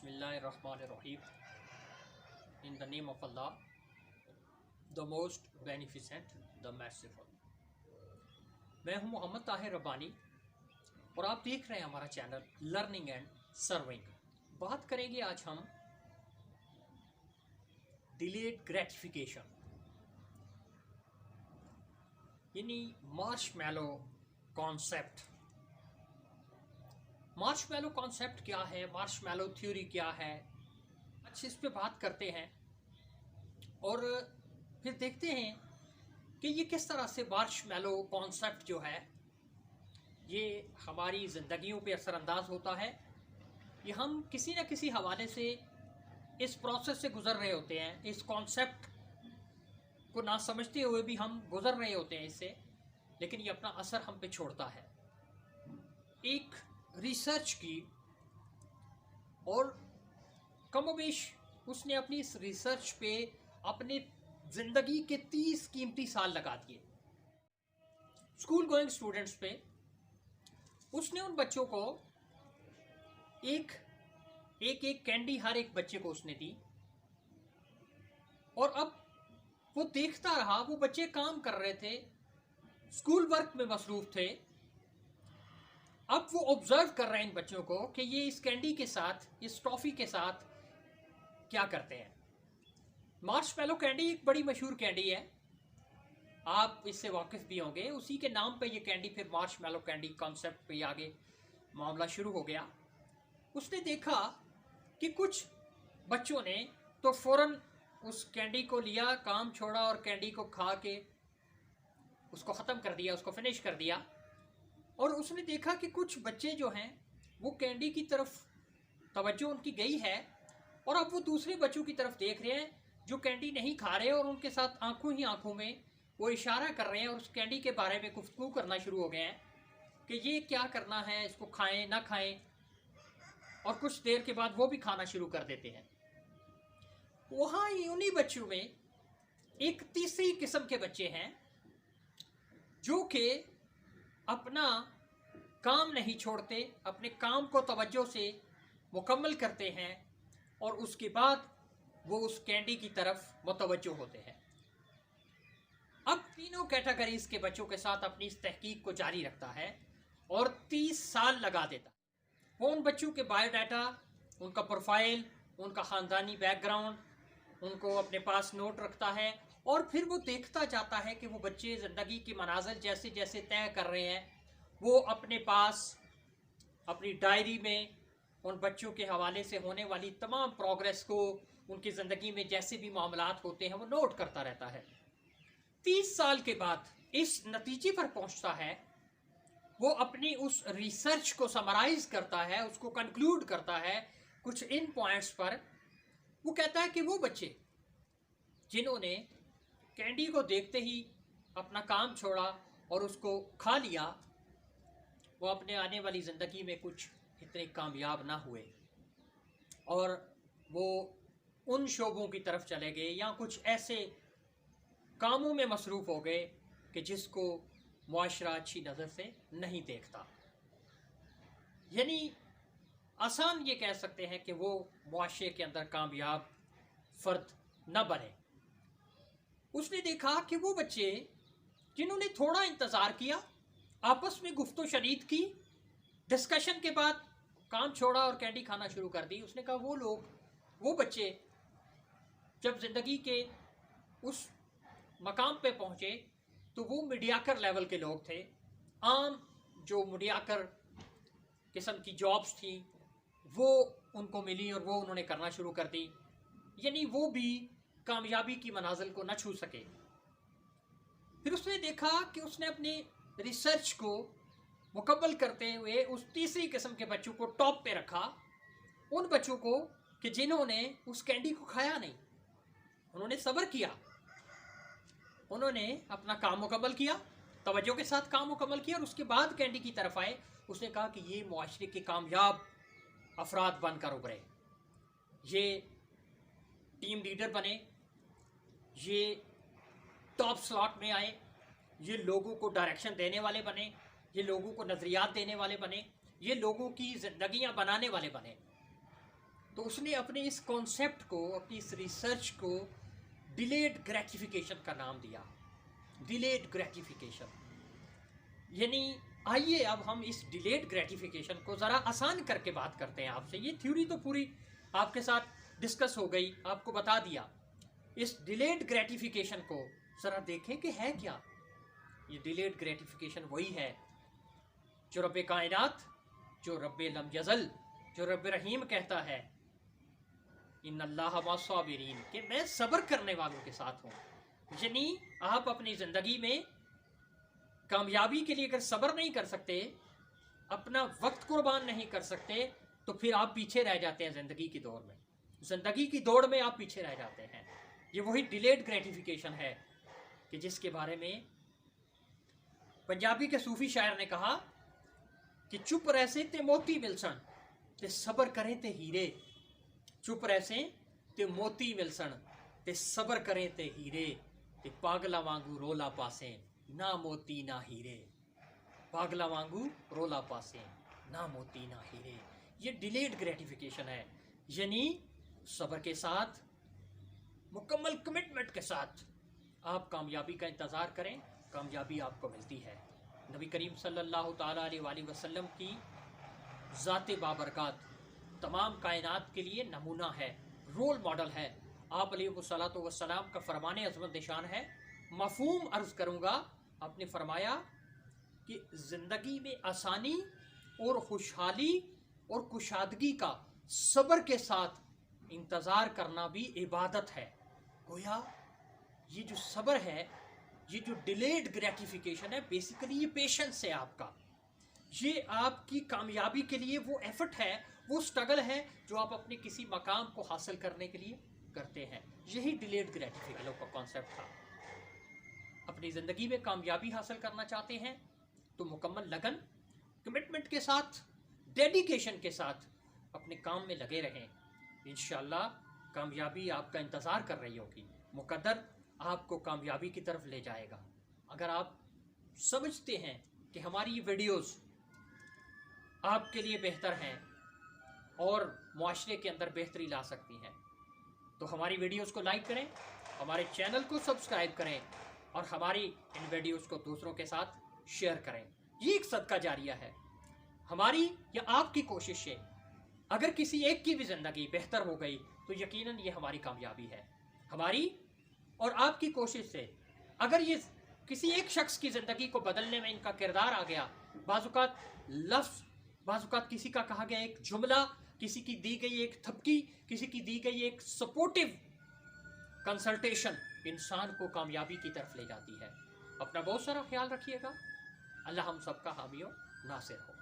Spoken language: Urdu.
Bismillahirrahmanirrahim. In the name of Allah, the most beneficent, the merciful. میں ہوں محمد طاہر ربانی اور آپ دیکھ رہے ہیں ہمارا چینل لرننگ اینڈ سرونگ. بات کریں گے آج ہم ڈیلیڈ گریٹیفیکیشن یعنی مارش میلو کانسیپٹ. مارش میلو کانسیپٹ کیا ہے، مارش میلو تھیوری کیا ہے، اچھا اس پہ بات کرتے ہیں اور پھر دیکھتے ہیں کہ یہ کس طرح سے مارش میلو کانسیپٹ جو ہے یہ ہماری زندگیوں پہ اثر انداز ہوتا ہے. یہ ہم کسی نہ کسی حوالے سے اس پروسیس سے گزر رہے ہوتے ہیں، اس کانسیپٹ کو نہ سمجھتے ہوئے بھی ہم گزر رہے ہوتے ہیں اس سے، لیکن یہ اپنا اثر ہم پہ چھوڑتا ہے. ایک ریسرچ کی اور کم و بیش اس نے اپنی اس ریسرچ پہ اپنے زندگی کے 30 قیمتی سال لگا دیے. اسکول گوئنگ اسٹوڈنٹس پہ اس نے ان بچوں کو ایک کینڈی ہر ایک بچے کو اس نے دی اور اب وہ دیکھتا رہا. وہ بچے کام کر رہے تھے، اسکول ورک میں مصروف تھے. اب وہ آبزرو کر رہے ہیں ان بچوں کو کہ یہ اس کینڈی کے ساتھ، اس ٹافی کے ساتھ کیا کرتے ہیں. مارش میلو کینڈی ایک بڑی مشہور کینڈی ہے، آپ اس سے واقف بھی ہوں گے. اسی کے نام پہ یہ کینڈی پھر مارش میلو کینڈی کانسیپٹ پہ آگے معاملہ شروع ہو گیا. اس نے دیکھا کہ کچھ بچوں نے تو فوراً اس کینڈی کو لیا، کام چھوڑا اور کینڈی کو کھا کے اس کو ختم کر دیا، اس کو فنش کر دیا. اور اس نے دیکھا کہ کچھ بچے جو ہیں وہ کینڈی کی طرف توجہ ان کی گئی ہے اور اب وہ دوسرے بچوں کی طرف دیکھ رہے ہیں جو کینڈی نہیں کھا رہے اور ان کے ساتھ آنکھوں ہی آنکھوں میں وہ اشارہ کر رہے ہیں اور اس کینڈی کے بارے میں گفتگو کرنا شروع ہو گئے ہیں کہ یہ کیا کرنا ہے، اس کو کھائیں نہ کھائیں. اور کچھ دیر کے بعد وہ بھی کھانا شروع کر دیتے ہیں. وہاں انہی بچوں میں ایک تیسری قسم کے بچے ہیں جو کہ اپنا کام نہیں چھوڑتے، اپنے کام کو توجہ سے مکمل کرتے ہیں اور اس کے بعد وہ اس کینڈی کی طرف متوجہ ہوتے ہیں. اب تینوں کیٹیگریز کے بچوں کے ساتھ اپنی اس تحقیق کو جاری رکھتا ہے اور 30 سال لگا دیتا. وہ ان بچوں کے بایو ڈاٹا، ان کا پروفائل، ان کا خاندانی بیک گراؤنڈ ان کو اپنے پاس نوٹ رکھتا ہے اور پھر وہ دیکھتا جاتا ہے کہ وہ بچے زندگی کی منازل جیسے جیسے طے کر رہے ہیں وہ اپنے پاس اپنی ڈائری میں ان بچوں کے حوالے سے ہونے والی تمام پروگریس کو، ان کی زندگی میں جیسے بھی معاملات ہوتے ہیں وہ نوٹ کرتا رہتا ہے. 30 سال کے بعد اس نتیجے پر پہنچتا ہے، وہ اپنی اس ریسرچ کو سمرائز کرتا ہے، اس کو کنکلوڈ کرتا ہے کچھ ان پوائنٹس پر. وہ کہتا ہے کہ وہ بچے جنہوں نے کینڈی کو دیکھتے ہی اپنا کام چھوڑا اور اس کو کھا لیا، وہ اپنے آنے والی زندگی میں کچھ اتنے کامیاب نہ ہوئے اور وہ ان شعبوں کی طرف چلے گئے یا کچھ ایسے کاموں میں مصروف ہو گئے کہ جس کو معاشرہ اچھی نظر سے نہیں دیکھتا. یعنی آسان یہ کہہ سکتے ہیں کہ وہ معاشرے کے اندر کامیاب فرد نہ بنے. اس نے دیکھا کہ وہ بچے جنہوں نے تھوڑا انتظار کیا، آپس میں گفت و شنید کی، ڈسکشن کے بعد کام چھوڑا اور کینڈی کھانا شروع کر دی. اس نے کہا وہ بچے جب زندگی کے اس مقام پہ پہنچے تو وہ میڈیاکر لیول کے لوگ تھے. عام جو میڈیاکر قسم کی جابز تھیں وہ ان کو ملی اور وہ انہوں نے کرنا شروع کر دی. یعنی وہ بھی کامیابی کی منازل کو نہ چھو سکے. پھر اس نے دیکھا کہ اس نے اپنی ریسرچ کو مکمل کرتے ہوئے اس تیسری قسم کے بچوں کو ٹاپ پہ رکھا. ان بچوں کو کہ جنہوں نے اس کینڈی کو کھایا نہیں، انہوں نے صبر کیا، انہوں نے اپنا کام مکمل کیا، توجہ کے ساتھ کام مکمل کیا اور اس کے بعد کینڈی کی طرف آئے. اس نے کہا کہ یہ معاشرے کے کامیاب افراد بن کر ابھرے، یہ ٹیم لیڈر بنے، یہ ٹاپ سلاٹ میں آئے، یہ لوگوں کو ڈائریکشن دینے والے بنے، یہ لوگوں کو نظریات دینے والے بنے، یہ لوگوں کی زندگیاں بنانے والے بنے. تو اس نے اپنے اس کانسیپٹ کو، اپنی اس ریسرچ کو ڈیلیڈ گریٹیفیکیشن کا نام دیا. Delayed gratification. یعنی آئیے اب ہم اس ڈیلیڈ گریٹیفیکیشن کو ذرا آسان کر کے بات کرتے ہیں آپ سے. یہ تھیوری تو پوری آپ کے ساتھ ڈسکس ہو گئی، آپ کو بتا دیا. اس ڈیلیڈ گریٹیفیکیشن کو ذرا دیکھیں کہ ہے کیا. یہ ڈیلیڈ گریٹیفیکیشن وہی ہے جو رب کائنات، جو رب لم یزل، جو رب رحیم کہتا ہے ان اللہ مع الصابرین، کہ میں صبر کرنے والوں کے ساتھ ہوں. یعنی آپ اپنی زندگی میں کامیابی کے لیے اگر صبر نہیں کر سکتے، اپنا وقت قربان نہیں کر سکتے، تو پھر آپ پیچھے رہ جاتے ہیں زندگی کی دوڑ میں. زندگی کی دوڑ میں آپ پیچھے رہ جاتے ہیں. یہ وہی ڈیلیڈ گریٹیفیکیشن ہے کہ جس کے بارے میں پنجابی کے صوفی شاعر نے کہا کہ چپ رہسے تے موتی ملسن تے صبر کریں تے ہیرے. چپ رہسے تے موتی ملسن تے صبر کریں تے ہیرے، تے پاگلا وانگو رولا پاسیں نہ موتی نہ ہیرے. پاگلا وانگو رولا پاسیں نہ موتی نہ ہیرے. یہ ڈیلیڈ گریٹیفیکیشن ہے. یعنی صبر کے ساتھ، مکمل کمٹمنٹ کے ساتھ آپ کامیابی کا انتظار کریں، کامیابی آپ کو ملتی ہے. نبی کریم صلی اللہ تعالیٰ علیہ وآلہ وسلم کی ذات بابرکات تمام کائنات کے لیے نمونہ ہے، رول ماڈل ہے. آپ علیہ الصلوۃ والسلام کا فرمان عظمت نشان ہے. مفہوم عرض کروں گا. آپ نے فرمایا کہ زندگی میں آسانی اور خوشحالی اور کشادگی کا صبر کے ساتھ انتظار کرنا بھی عبادت ہے. گویا یہ جو صبر ہے، یہ جو ڈیلیڈ گریٹیفیکیشن ہے، بیسیکلی یہ پیشنس ہے آپ کا. یہ آپ کی کامیابی کے لیے وہ ایفرٹ ہے، وہ سٹرگل ہے جو آپ اپنے کسی مقام کو حاصل کرنے کے لیے کرتے ہیں. یہی ڈیلیڈ گریٹیفیکیشن کا کانسیپٹ تھا. اپنی زندگی میں کامیابی حاصل کرنا چاہتے ہیں تو مکمل لگن، کمٹمنٹ کے ساتھ، ڈیڈیکیشن کے ساتھ اپنے کام میں لگے رہیں. انشاءاللہ کامیابی آپ کا انتظار کر رہی ہوگی. مقدر آپ کو کامیابی کی طرف لے جائے گا. اگر آپ سمجھتے ہیں کہ ہماری یہ ویڈیوز آپ کے لیے بہتر ہیں اور معاشرے کے اندر بہتری لا سکتی ہیں، تو ہماری ویڈیوز کو لائک کریں، ہمارے چینل کو سبسکرائب کریں اور ہماری ان ویڈیوز کو دوسروں کے ساتھ شیئر کریں. یہ ایک صدقہ جاریہ ہے. ہماری یا آپ کی کوشش ہے، اگر کسی ایک کی بھی زندگی بہتر ہو گئی تو یقیناً یہ ہماری کامیابی ہے. ہماری اور آپ کی کوشش سے اگر یہ کسی ایک شخص کی زندگی کو بدلنے میں ان کا کردار آ گیا، بعض اوقات لفظ، بعض اوقات کسی کا کہا گیا ایک جملہ، کسی کی دی گئی ایک تھپکی، کسی کی دی گئی ایک سپورٹیو کنسلٹیشن انسان کو کامیابی کی طرف لے جاتی ہے. اپنا بہت سارا خیال رکھیے گا. اللہ ہم سب کا حامی و ناصر ہو.